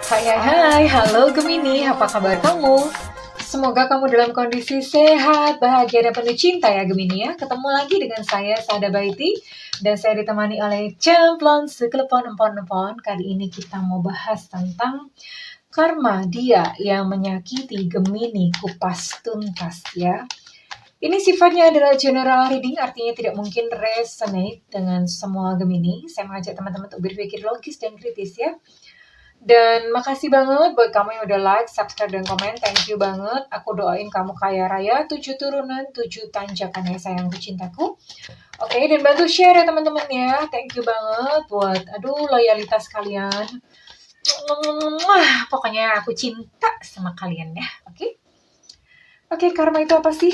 Hai, halo Gemini, apa kabar kamu? Semoga kamu dalam kondisi sehat, bahagia, dan penuh cinta ya Gemini ya. Ketemu lagi dengan saya, Sada Baiti, dan saya ditemani oleh Cemplon Sekelepon Empon-Empon. Kali ini kita mau bahas tentang karma dia yang menyakiti Gemini kupas tuntas ya. Ini sifatnya adalah general reading, artinya tidak mungkin resonate dengan semua Gemini. Saya mengajak teman-teman untuk berpikir logis dan kritis ya. Dan makasih banget buat kamu yang udah like, subscribe, dan komen. Thank you banget. Aku doain kamu kaya raya, 7 turunan, 7 tanjakan ya sayangku cintaku. Oke, dan bantu share ya teman-teman ya. Thank you banget buat, loyalitas kalian. Pokoknya aku cinta sama kalian ya. Oke, karma itu apa sih?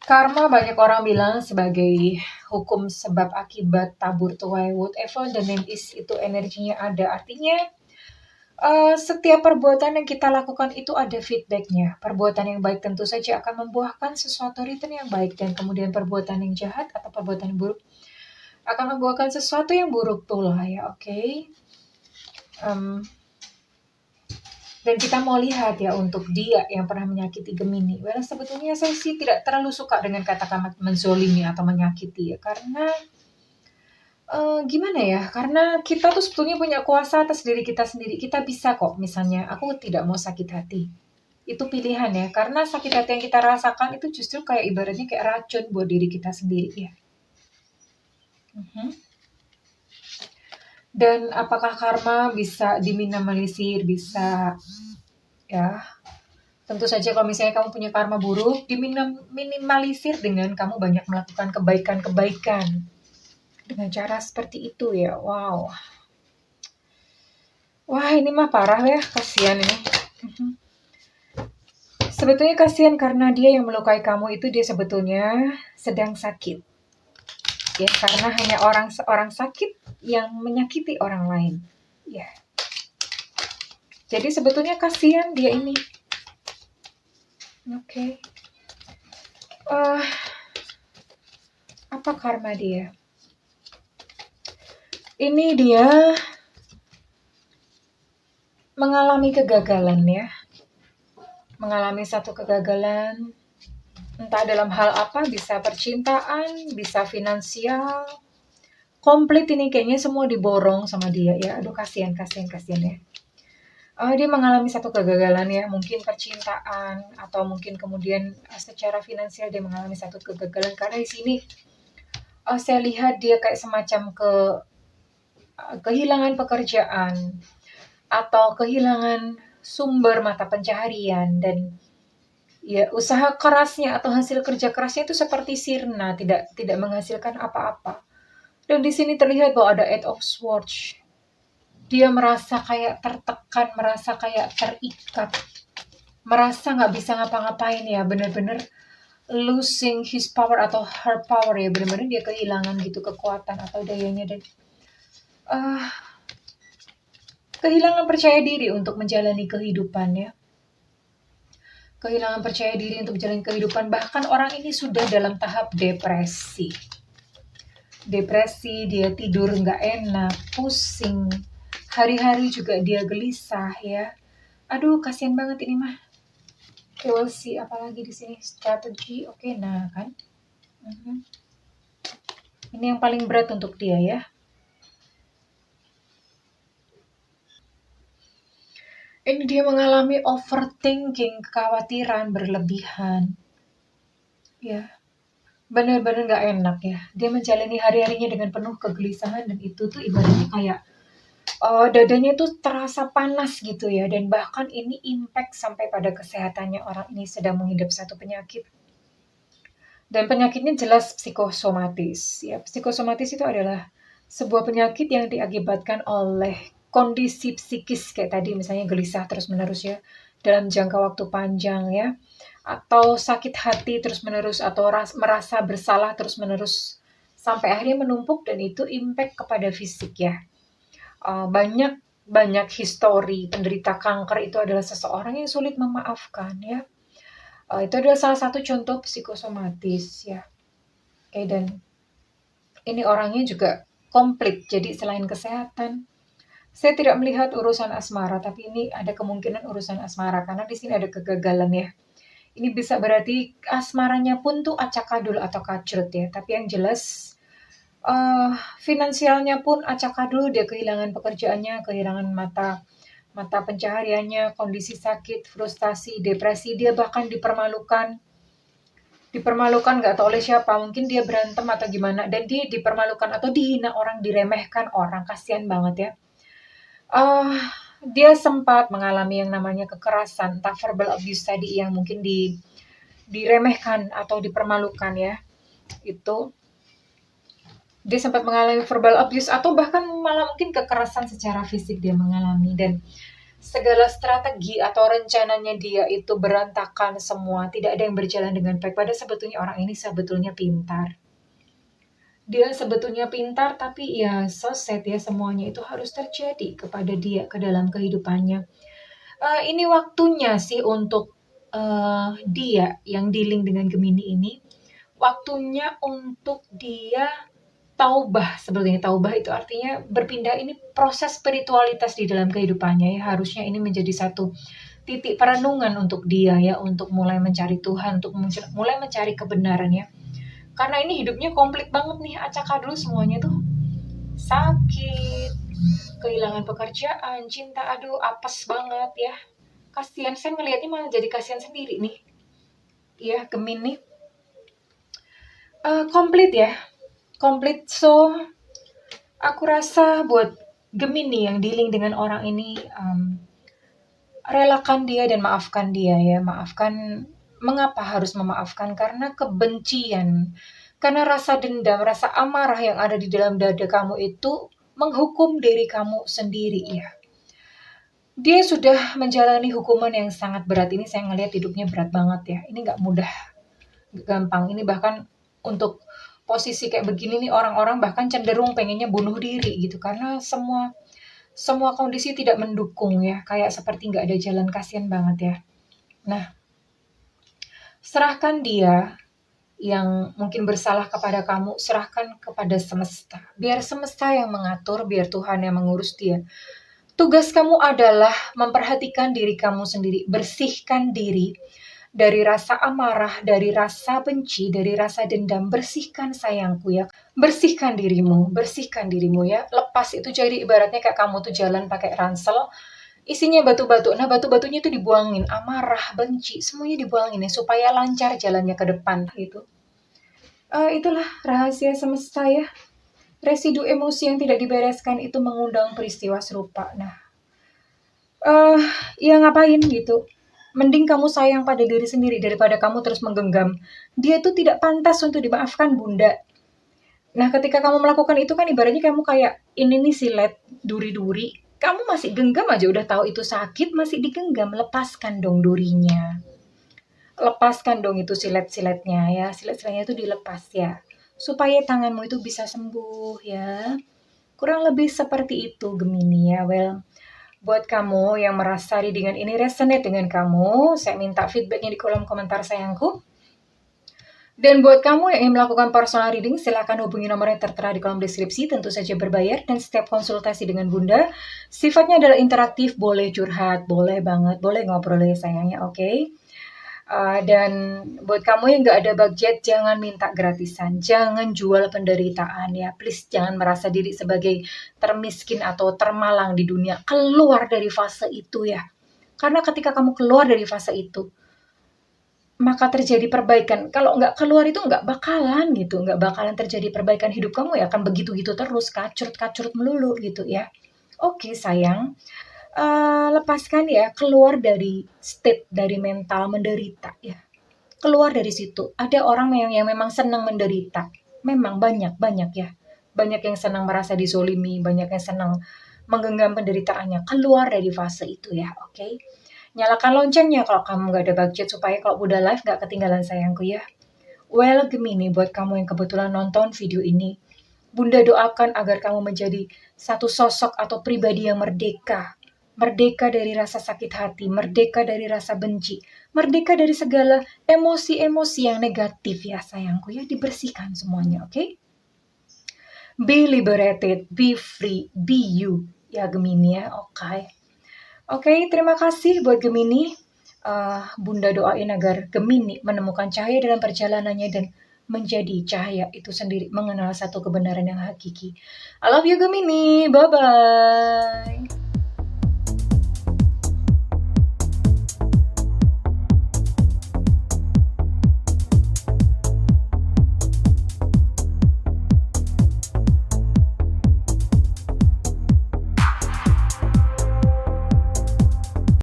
Karma banyak orang bilang sebagai hukum sebab akibat, tabur tuai, whatever the name is, itu energinya ada. Artinya setiap perbuatan yang kita lakukan itu ada feedbacknya. Perbuatan yang baik tentu saja akan membuahkan sesuatu return yang baik, dan kemudian perbuatan yang jahat atau perbuatan yang buruk akan membuahkan sesuatu yang buruk pula ya. Oke. Dan kita mau lihat ya untuk dia yang pernah menyakiti Gemini. Well, sebetulnya saya sih tidak terlalu suka dengan kata-kata menzolimi atau menyakiti ya. Karena gimana ya, karena kita tuh sebetulnya punya kuasa atas diri kita sendiri. Kita bisa kok, misalnya aku tidak mau sakit hati. Itu pilihan ya, karena sakit hati yang kita rasakan itu justru kayak ibaratnya kayak racun buat diri kita sendiri ya. Dan apakah karma bisa diminimalisir? Bisa ya. Tentu saja kalau misalnya kamu punya karma buruk, diminimalisir dengan kamu banyak melakukan kebaikan-kebaikan. Dengan cara seperti itu ya. Wow. Wah, ini mah parah ya, kasihan ini. Sebetulnya kasihan karena dia yang melukai kamu itu dia sebetulnya sedang sakit. Ya, karena hanya orang sakit yang menyakiti orang lain. Ya. Jadi sebetulnya kasihan dia ini. Oke. Apa karma dia? Ini dia mengalami kegagalan ya. Mengalami satu kegagalan. Entah dalam hal apa, bisa percintaan, bisa finansial. Komplit ini kayaknya semua diborong sama dia ya. Aduh, kasihan ya. Dia mengalami satu kegagalan ya, mungkin percintaan atau mungkin kemudian secara finansial dia mengalami satu kegagalan, karena di sini saya lihat dia kayak semacam kehilangan pekerjaan atau kehilangan sumber mata pencaharian, dan ya usaha kerasnya atau hasil kerja kerasnya itu seperti sirna, tidak menghasilkan apa-apa. Dan di sini terlihat bahwa ada Eight of Swords. Dia merasa kayak tertekan, merasa kayak terikat, merasa nggak bisa ngapa-ngapain ya, bener-bener losing his power atau her power ya, bener-bener dia kehilangan gitu kekuatan atau dayanya, dan kehilangan percaya diri untuk menjalani kehidupan ya. Kehilangan percaya diri untuk menjalani kehidupan, bahkan orang ini sudah dalam tahap depresi. Dia tidur nggak enak, pusing, hari-hari juga dia gelisah ya. Aduh, kasihan banget ini mah. We'll see, apalagi di sini strategi. Oke, nah kan. Ini yang paling berat untuk dia ya. Ini dia mengalami overthinking, kekhawatiran berlebihan. Ya, benar-benar gak enak ya. Dia menjalani hari-harinya dengan penuh kegelisahan, dan itu tuh ibaratnya kayak dadanya tuh terasa panas gitu ya. Dan bahkan ini impact sampai pada kesehatannya. Orang ini sedang mengidap satu penyakit. Dan penyakitnya jelas psikosomatis. Ya, psikosomatis itu adalah sebuah penyakit yang diakibatkan oleh kondisi psikis kayak tadi, misalnya gelisah terus-menerus ya dalam jangka waktu panjang ya, atau sakit hati terus-menerus, atau merasa bersalah terus-menerus sampai akhirnya menumpuk, dan itu impact kepada fisik ya. Banyak histori penderita kanker itu adalah seseorang yang sulit memaafkan ya. Itu adalah salah satu contoh psikosomatis ya. Oke, dan ini orangnya juga komplit. Jadi selain kesehatan, Saya tidak melihat urusan asmara, tapi ini ada kemungkinan urusan asmara karena di sini ada kegagalan ya. Ini bisa berarti asmaranya pun tuh acak-adul atau kacrut ya. Tapi yang jelas finansialnya pun acak-adul, dia kehilangan pekerjaannya, kehilangan mata pencahariannya, kondisi sakit, frustasi, depresi, dia bahkan dipermalukan nggak tahu oleh siapa, mungkin dia berantem atau gimana, dan dia dipermalukan atau dihina orang, diremehkan orang, kasihan banget ya. Dia sempat mengalami yang namanya kekerasan, entah verbal abuse tadi yang mungkin diremehkan atau dipermalukan ya. Itu dia sempat mengalami verbal abuse atau bahkan malah mungkin kekerasan secara fisik dia mengalami, dan segala strategi atau rencananya dia itu berantakan semua, tidak ada yang berjalan dengan baik. Padahal sebetulnya orang ini sebetulnya pintar. Dia sebetulnya pintar, tapi ya so sad ya, semuanya itu harus terjadi kepada dia ke dalam kehidupannya. Ini waktunya sih untuk dia yang dealing dengan Gemini ini, waktunya untuk dia taubah. Sebetulnya taubah itu artinya berpindah, ini proses spiritualitas di dalam kehidupannya ya. Harusnya ini menjadi satu titik perenungan untuk dia ya, untuk mulai mencari Tuhan, untuk mulai mencari kebenaran ya. Karena ini hidupnya komplit banget nih, acak-adul semuanya tuh. Sakit, kehilangan pekerjaan, cinta, aduh apes banget ya. Kasihan, saya ngelihatnya malah jadi kasihan sendiri nih. Ya, Gemini. Komplit ya. Komplit, so aku rasa buat Gemini yang dealing dengan orang ini, relakan dia dan maafkan dia ya. Maafkan. Mengapa harus memaafkan? Karena kebencian, karena rasa dendam, rasa amarah yang ada di dalam dada kamu itu menghukum diri kamu sendiri ya. Dia sudah menjalani hukuman yang sangat berat. Ini saya ngelihat hidupnya berat banget ya. Ini nggak mudah, nggak gampang. Ini bahkan untuk posisi kayak begini nih, orang-orang bahkan cenderung pengennya bunuh diri gitu, karena semua kondisi tidak mendukung ya, kayak seperti nggak ada jalan, kasihan banget ya. Nah, serahkan dia yang mungkin bersalah kepada kamu, serahkan kepada semesta. Biar semesta yang mengatur, biar Tuhan yang mengurus dia. Tugas kamu adalah memperhatikan diri kamu sendiri, bersihkan diri dari rasa amarah, dari rasa benci, dari rasa dendam. Bersihkan sayangku ya, bersihkan dirimu ya. Lepas itu, jadi ibaratnya kayak kamu tuh jalan pakai ransel, isinya batu-batu. Nah, batu-batunya itu dibuangin, amarah, benci, semuanya dibuangin ya, supaya lancar jalannya ke depan gitu. Itulah rahasia semesta ya. Residu emosi yang tidak dibereskan itu mengundang peristiwa serupa. Nah, ya ngapain gitu? Mending kamu sayang pada diri sendiri daripada kamu terus menggenggam. Dia itu tidak pantas untuk dimaafkan, Bunda. Nah, ketika kamu melakukan itu kan ibaratnya kamu kayak ini nih silet, duri-duri. Kamu masih genggam aja, udah tahu itu sakit, masih digenggam. Lepaskan dong durinya. Lepaskan dong itu silet-siletnya ya. Silet-siletnya itu dilepas ya. Supaya tanganmu itu bisa sembuh ya. Kurang lebih seperti itu Gemini ya. Well, buat kamu yang merasa readingan ini resonate dengan kamu, saya minta feedbacknya di kolom komentar sayangku. Dan buat kamu yang ingin melakukan personal reading, silakan hubungi nomor yang tertera di kolom deskripsi, tentu saja berbayar, dan setiap konsultasi dengan Bunda sifatnya adalah interaktif, boleh curhat, boleh banget, boleh ngobrol ya sayangnya, oke? Dan buat kamu yang nggak ada budget, jangan minta gratisan, jangan jual penderitaan ya, please jangan merasa diri sebagai termiskin atau termalang di dunia. Keluar dari fase itu ya, karena ketika kamu keluar dari fase itu, maka terjadi perbaikan. Kalau nggak keluar itu nggak bakalan gitu, nggak bakalan terjadi perbaikan. Hidup kamu ya akan begitu-gitu terus, kacurut-kacurut melulu gitu ya. Oke sayang, lepaskan ya, keluar dari state, dari mental menderita ya. Keluar dari situ. Ada orang yang memang senang menderita. Memang banyak ya. Banyak yang senang merasa dizolimi, banyak yang senang menggenggam penderitaannya. Keluar dari fase itu ya, oke? Nyalakan loncengnya kalau kamu nggak ada budget, supaya kalau udah live nggak ketinggalan sayangku ya. Well, Gemini, buat kamu yang kebetulan nonton video ini, Bunda doakan agar kamu menjadi satu sosok atau pribadi yang merdeka. Merdeka dari rasa sakit hati, merdeka dari rasa benci, merdeka dari segala emosi-emosi yang negatif ya sayangku ya, dibersihkan semuanya, oke? Be liberated, be free, be you. ya Gemini ya. Oke, terima kasih buat Gemini. Bunda doain agar Gemini menemukan cahaya dalam perjalanannya dan menjadi cahaya itu sendiri, mengenal satu kebenaran yang hakiki. I love you Gemini, bye-bye.